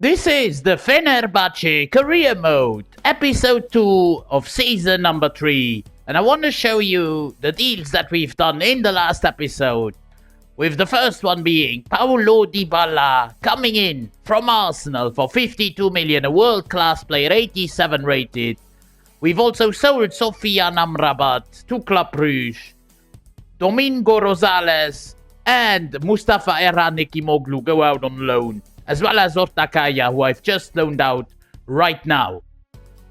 This is the Fenerbahçe Career Mode, episode 2 of season number 3. And I want to show you the deals that we've done in the last episode. With the first one being Paulo Dybala coming in from Arsenal for 52 million, a world-class player, 87 rated. We've also sold Sofiane Amrabat to Club Brugge. Domingo Rosales and Mustafa Erhan go out on loan, as well as Ortakaya, who I've just loaned out right now.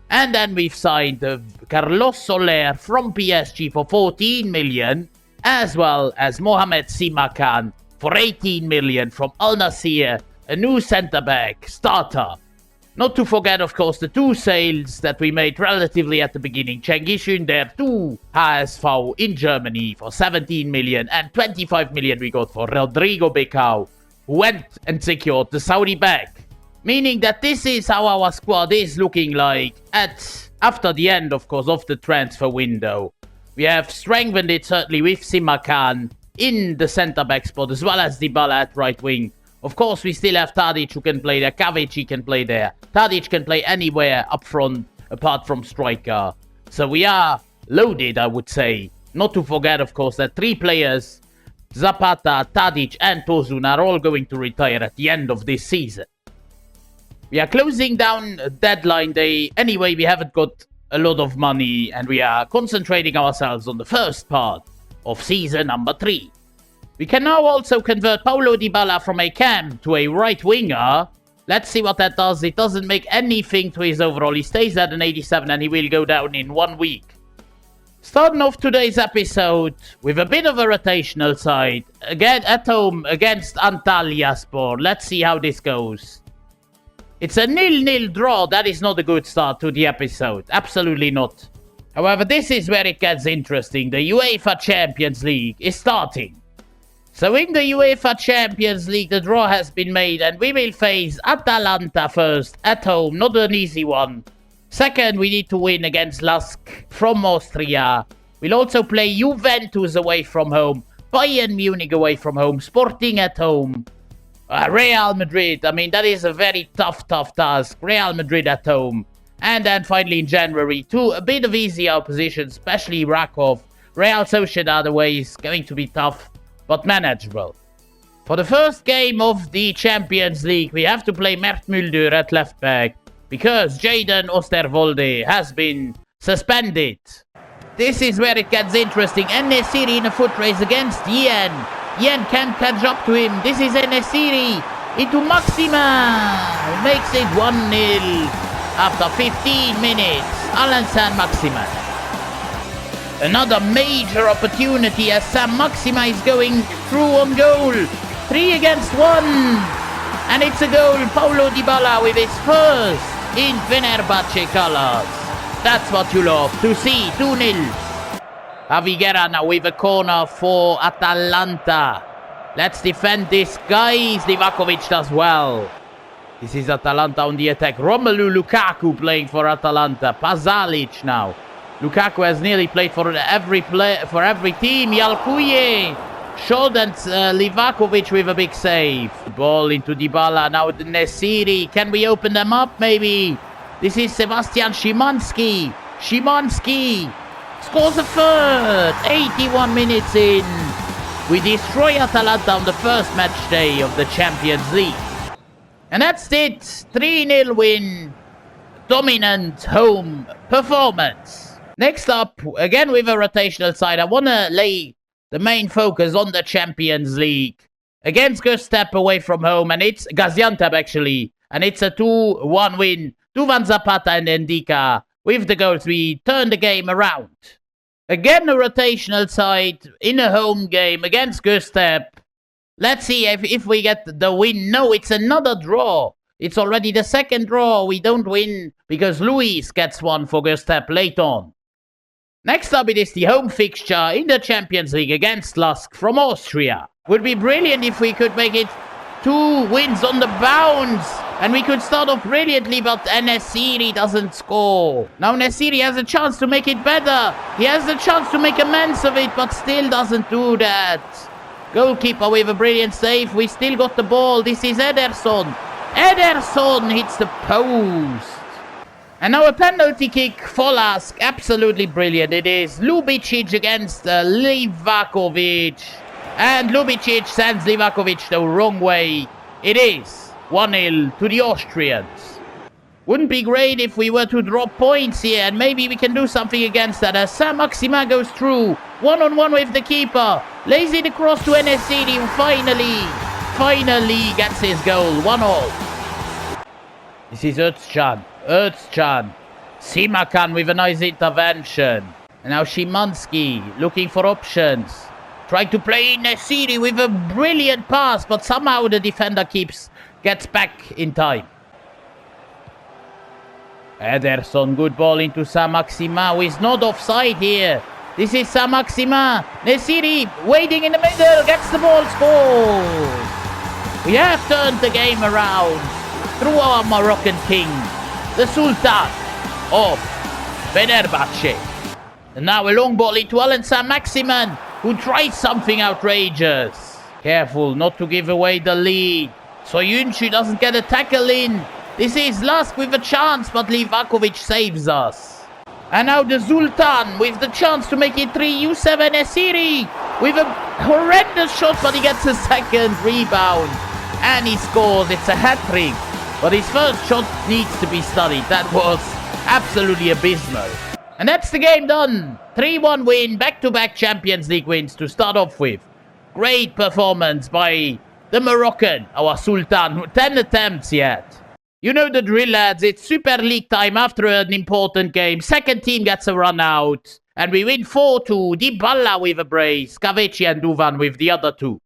And then we've signed Carlos Soler from PSG for 14 million, as well as Mohamed Simakan for 18 million from Al Nassr, a new centre-back starter. Not to forget, of course, the two sales that we made relatively at the beginning. Cengiz Ünder to HSV in Germany for 17 million, and 25 million we got for Rodrigo Becao, who went and secured the Saudi bag. Meaning that this is how our squad is looking like after the end, of course, of the transfer window. We have strengthened it certainly with Simakan in the centre-back spot, as well as Dybala at right wing. Of course, we still have Tadic who can play there. Kavic can play there. Tadic can play anywhere up front apart from striker. So we are loaded, I would say. Not to forget, of course, that 3 players, Zapata, Tadic and Tosun, are all going to retire at the end of this season. We are closing down deadline day. Anyway, we haven't got a lot of money and we are concentrating ourselves on the first part of season number 3. We can now also convert Paulo Dybala from a cam to a right winger. Let's see what that does. It doesn't make anything to his overall. He stays at an 87 and he will go down in 1 week. Starting off today's episode with a bit of a rotational side. Again at home against Antalyaspor. Let's see how this goes. It's a 0-0 draw. That is not a good start to the episode. Absolutely not. However, this is where it gets interesting. The UEFA Champions League is starting. So in the UEFA Champions League, the draw has been made and we will face Atalanta first at home. Not an easy one. Second, we need to win against Lask from Austria. We'll also play Juventus away from home, Bayern Munich away from home, Sporting at home, Real Madrid. I mean, that is a very tough task. Real Madrid at home. And then finally in January, a bit of easier opposition, especially Rakov. Real Sociedad away is going to be tough, but manageable. For the first game of the Champions League, we have to play Mert Müldür at left back, because Jadon Osterwolde has been suspended. This is where it gets interesting. En-Nesyri in a foot race against Yen. Yen can't catch up to him. This is En-Nesyri into Maxima. Makes it 1-0 after 15 minutes. Alan Saint-Maximin. Another major opportunity as Saint-Maximin is going through on goal. 3 against 1. And it's a goal. Paulo Dybala with his first in Fenerbahçe colours. That's what you love to see. 2-0. Javi Guerra now with a corner for Atalanta. Let's defend this, guys. Livakovic does well. This is Atalanta on the attack. Romelu Lukaku playing for Atalanta. Pasalic now. Lukaku has nearly played for every team. Yalkuye. Shot and Livakovic with a big save. Ball into Dybala. Now Nesyri. Can we open them up maybe? This is Sebastian Szymanski. Szymanski scores a third. 81 minutes in. We destroy Atalanta on the first match day of the Champions League. And that's it. 3-0 win. Dominant home performance. Next up, again with a rotational side, I want to lay the main focus on the Champions League. Against Göztepe away from home, and it's Gaziantep actually. And it's a 2-1 win. Duvan Zapata and Ndika. With the goals, we turn the game around. Again, a rotational side in a home game against Göztepe. Let's see if we get the win. No, it's another draw. It's already the second draw. We don't win because Luis gets one for Göztepe late on. Next up, it is the home fixture in the Champions League against Lask from Austria. Would be brilliant if we could make it 2 wins on the bounce. And we could start off brilliantly, but En-Nesyri doesn't score. Now Nesyri has a chance to make it better. He has the chance to make amends of it, but still doesn't do that. Goalkeeper with a brilliant save. We still got the ball. This is Ederson. Ederson hits the post. And now a penalty kick for Lask. Absolutely brilliant. It is Lubicic against Livakovic. And Lubicic sends Livakovic the wrong way. It is 1-0 to the Austrians. Wouldn't be great if we were to drop points here, and maybe we can do something against that. As Saint-Maximin goes through, one-on-one with the keeper. Lays it across to Enesiri, who finally gets his goal. 1-0. This is Özcan. Simakan with a nice intervention. And now Szymanski looking for options. Trying to play Enesiri with a brilliant pass, but somehow the defender gets back in time. Ederson, good ball into Saint-Maximin, who is not offside here. This is Saint-Maximin. Nesiri waiting in the middle, gets the ball, scores. We have turned the game around through our Moroccan king, the Sultan of Fenerbahçe. And now a long ball into Alan Saint-Maximin, who tries something outrageous. Careful not to give away the lead. Soyuncu doesn't get a tackle in. This is Lask with a chance, but Livakovic saves us. And now the Sultan with the chance to make it 3. Youssef Enesiri with a horrendous shot, but he gets a second rebound. And he scores. It's a hat-trick. But his first shot needs to be studied. That was absolutely abysmal. And that's the game done. 3-1 win, back-to-back Champions League wins to start off with. Great performance by the Moroccan, our Sultan. 10 attempts yet. You know the drill, lads. It's Super League time after an important game. Second team gets a run out. And we win 4-2. Dybala with a brace. Kaveci and Duvan with the other two.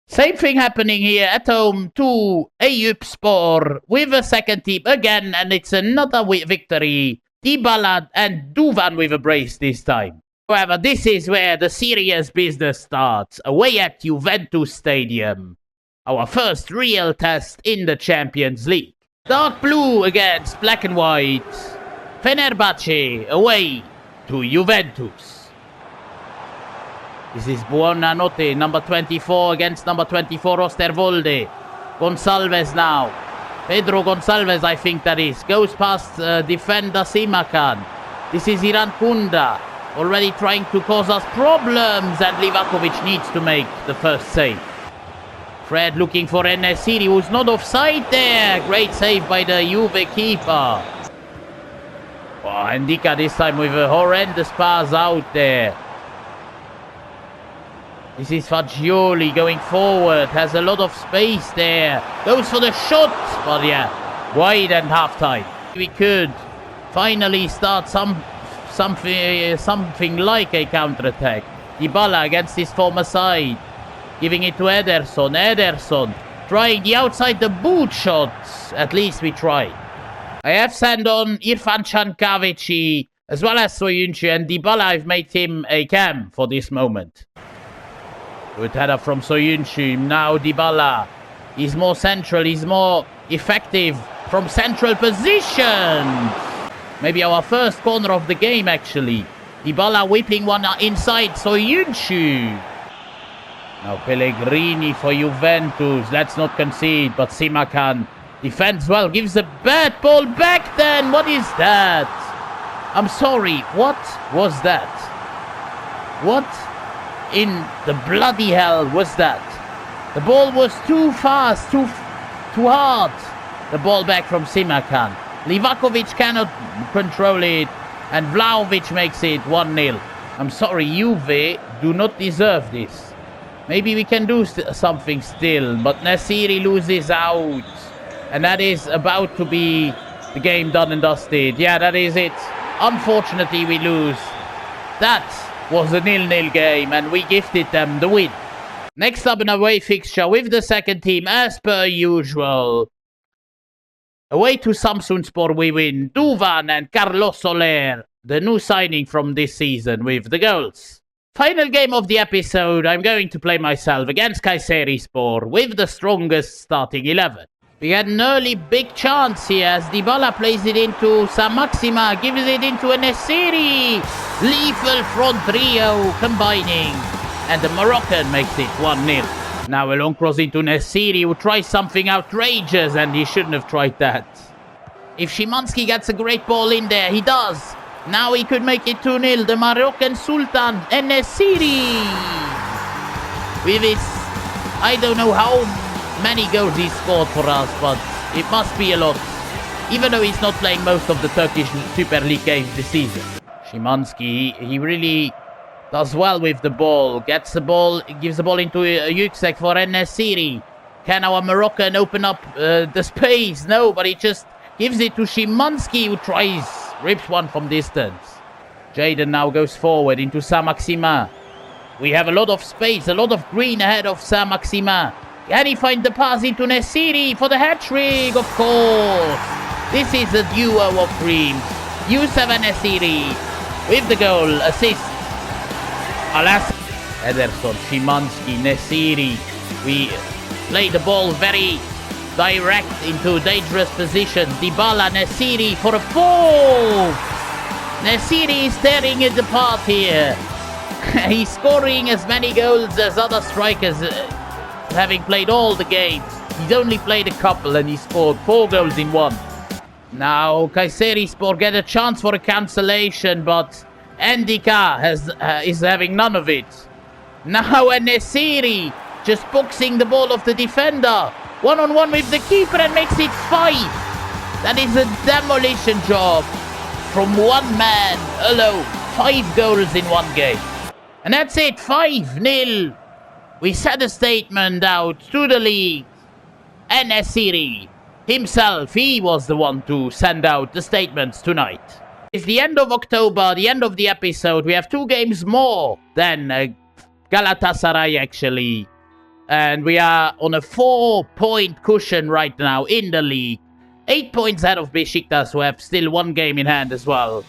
Same thing happening here at home to Eyüpspor with a second team again. And it's another victory. Dybala and Duvan with a brace this time. However, this is where the serious business starts. Away at Juventus Stadium. Our first real test in the Champions League. Dark blue against black and white. Fenerbahçe away to Juventus. This is Buonanotte, number 24 against number 24 Osterwolde. Gonçalves now. Pedro Gonçalves, I think that is. Goes past defender Simakan. This is Irankunda. Already trying to cause us problems. And Livakovic needs to make the first save. Fred looking for Enesiri, who's not offside there. Great save by the Juve keeper. Oh, Ndika this time with a horrendous pass out there. This is Fagioli going forward. Has a lot of space there. Goes for the shot. But yeah, wide and half-time. We could finally start something like a counter-attack. Dybala against his former side. Giving it to Ederson. Ederson trying the outside the boot shots. At least we tried. I have sent on Irfan Can Kaveci as well as Soyuncu, and Dybala, I've made him a cam for this moment. Good header from Soyuncu. Now Dybala. He's more central. He's more effective from central position. Maybe our first corner of the game actually. Dybala whipping one inside Soyuncu. Now Pellegrini for Juventus. Let's not concede, but Simakan defends well. Gives a bad ball back then. What is that? I'm sorry. What was that? What in the bloody hell was that? The ball was too fast, too hard. The ball back from Simakan. Livakovic cannot control it. And Vlahovic makes it 1-0. I'm sorry, Juve do not deserve this. Maybe we can do something still, but Nesiri loses out. And that is about to be the game done and dusted. Yeah, that is it. Unfortunately, we lose. That was a 0-0 game, and we gifted them the win. Next up, an away fixture with the second team, as per usual. Away to Samsunspor, we win. Duvan and Carlos Soler, the new signing from this season, with the goals. Final game of the episode, I'm going to play myself against Kayserispor with the strongest starting 11. We had an early big chance here as Dybala plays it into Saint-Maximin, gives it into Enesiri. Lethal front trio combining, and the Moroccan makes it 1-0. Now a long cross into Nesiri, who tries something outrageous, and he shouldn't have tried that. If Szymanski gets a great ball in there, he does. Now he could make it 2-0. The Moroccan Sultan and Nesiri. With his, I don't know how many goals he scored for us, but it must be a lot. Even though he's not playing most of the Turkish Super League games this season. Szymanski, he really does well with the ball. Gets the ball, gives the ball into Yüksek for Nesiri. Can our Moroccan open up the space? No, but he just gives it to Szymanski, who rips one from distance. Jadon now goes forward into Saint-Maximin. We have a lot of space, a lot of green ahead of Saint-Maximin. Can he find the pass into Nesiri for the hat-trick? Of course. This is a duo of dreams. Youssef and Nesiri with the goal, assist. Alas, Ederson, Szymanski, Nesiri. We play the ball very direct into dangerous positions. Dybala, Nesiri for a fourth. Nesiri is tearing it apart here. He's scoring as many goals as other strikers, having played all the games. He's only played a couple and he scored 4 goals in one. Now Kayserispor get a chance for a cancellation, but Endika is having none of it. Now Nesiri just boxing the ball off the defender. 1-on-1 with the keeper and makes it 5. That is a demolition job from one man alone. 5 goals in one game. And that's it, 5-0. We sent a statement out to the league. And Nesiri himself, he was the one to send out the statements tonight. It's the end of October, the end of the episode. We have 2 games more than Galatasaray actually. And we are on a 4-point cushion right now in the league. 8 points ahead of Besiktas, who have still 1 game in hand as well.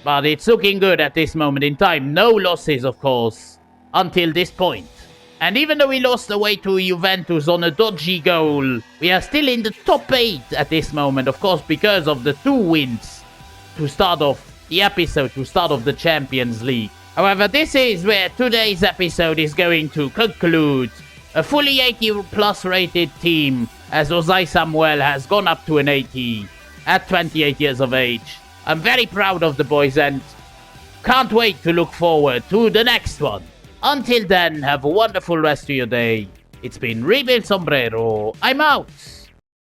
But it's looking good at this moment in time. No losses, of course, until this point. And even though we lost away to Juventus on a dodgy goal, we are still in the top 8 at this moment, of course, because of the 2 wins to start off the episode, to start off the Champions League. However, this is where today's episode is going to conclude. A fully 80+ rated team, as Ozai Samuel has gone up to an 80 at 28 years of age. I'm very proud of the boys and can't wait to look forward to the next one. Until then, have a wonderful rest of your day. It's been Rebuild Sombrero. I'm out.